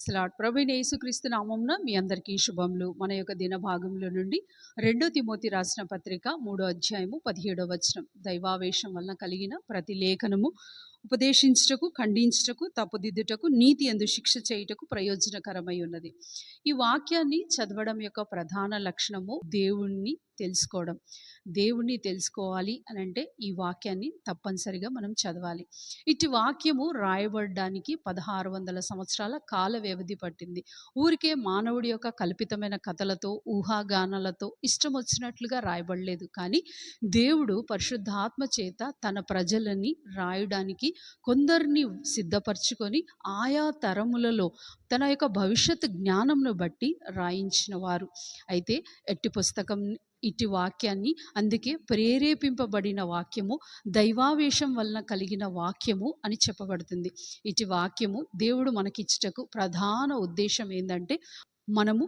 ప్రభువైన యేసుక్రీస్తు నామమున మీ అందరికీ శుభములు. మన యొక్క దిన భాగంలో నుండి 2 తిమోతి రాసిన పత్రిక 3వ అధ్యాయము 17వ వచనం. దైవావేశం వలన కలిగిన ప్రతి లేఖనము ఉపదేశించుటకు, ఖండించుటకు, తప్పుదిద్దుటకు, నీతి యందు శిక్ష చేయుటకు ప్రయోజనకరమై ఉన్నది. ఈ వాక్యాన్ని చదవడం యొక్క ప్రధాన లక్షణము దేవుణ్ణి తెలుసుకోవడం. దేవుణ్ణి తెలుసుకోవాలి అని అంటే ఈ వాక్యాన్ని తప్పనిసరిగా మనం చదవాలి. ఇటు వాక్యము రాయబడడానికి 1600 సంవత్సరాల కాల వ్యవధి పట్టింది. ఊరికే మానవుడి యొక్క కల్పితమైన కథలతో, ఊహాగానాలతో ఇష్టం వచ్చినట్లుగా రాయబడలేదు. కానీ దేవుడు పరిశుద్ధాత్మ చేత తన ప్రజలని రాయడానికి కొందరిని సిద్ధపరచుకొని ఆయా తరములలో తన యొక్క భవిష్యత్తు జ్ఞానంను బట్టి రాయించిన వారు. అయితే ఎట్టి పుస్తకం ఇటు వాక్యాన్ని, అందుకే ప్రేరేపింపబడిన వాక్యము, దైవావేశం వలన కలిగిన వాక్యము అని చెప్పబడుతుంది. ఇటు వాక్యము దేవుడు మనకిచ్చుటకు ప్రధాన ఉద్దేశం ఏంటంటే, మనము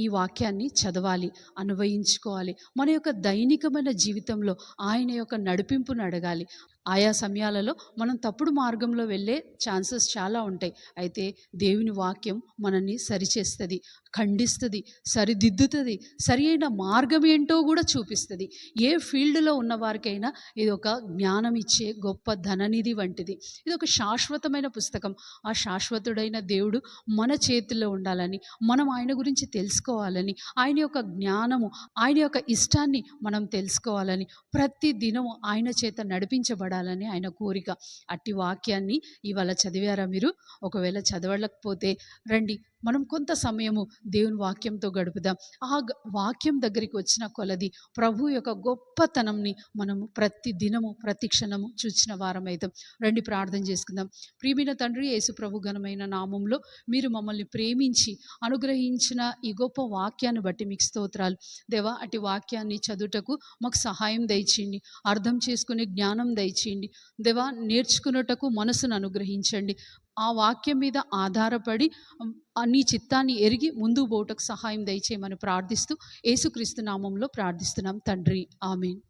ఈ వాక్యాన్ని చదవాలి, అన్వయించుకోవాలి. మన యొక్క దైనికమైన జీవితంలో ఆయన యొక్క నడిపింపును అడగాలి. ఆయా సమయాలలో మనం తప్పుడు మార్గంలో వెళ్ళే ఛాన్సెస్ చాలా ఉంటాయి. అయితే దేవుని వాక్యం మనల్ని సరిచేస్తుంది, ఖండిస్తుంది, సరిదిద్దుతుంది, సరి అయిన మార్గం ఏంటో కూడా చూపిస్తుంది. ఏ ఫీల్డ్లో ఉన్నవారికైనా ఇది ఒక జ్ఞానం ఇచ్చే గొప్ప ధననిధి వంటిది. ఇది ఒక శాశ్వతమైన పుస్తకం. ఆ శాశ్వతుడైన దేవుడు మన చేతుల్లో ఉండాలని, మనం ఆయన గురించి తెలుసుకోవాలని, ఆయన యొక్క జ్ఞానము, ఆయన యొక్క ఇష్టాన్ని మనం తెలుసుకోవాలని, ప్రతి దినము ఆయన చేత నడిపించబడాలని ఆయన కోరిక. అట్టి వాక్యాన్ని ఇవాళ చదివారా మీరు? ఒకవేళ చదవలేకపోతే రండి, మనం కొంత సమయము దేవుని వాక్యంతో గడుపుదాం. వాక్యం దగ్గరికి వచ్చిన కొలది ప్రభు యొక్క గొప్పతనంని మనము ప్రతి దినము, ప్రతి క్షణము చూచిన వారమైతాం. రండి ప్రార్థన చేసుకుందాం. ప్రియమైన తండ్రి, యేసు ప్రభు ఘనమైన నామంలో మీరు మమ్మల్ని ప్రేమించి అనుగ్రహించిన ఈ గొప్ప వాక్యాన్ని బట్టి మీకు స్తోత్రాలు. దేవా, అటు వాక్యాన్ని చదువుటకు మాకు సహాయం దయచేయండి, అర్థం చేసుకునే జ్ఞానం దయచేయండి. దేవా, నేర్చుకున్నటకు మనసును అనుగ్రహించండి. ఆ వాక్యం మీద ఆధారపడి నీ చిత్తాన్ని ఎరిగి ముందుకు పోవుటకు సహాయం దయచేయమని ప్రార్థిస్తూ యేసుక్రీస్తు నామంలో ప్రార్థిస్తున్నాం తండ్రి. ఆమేన్.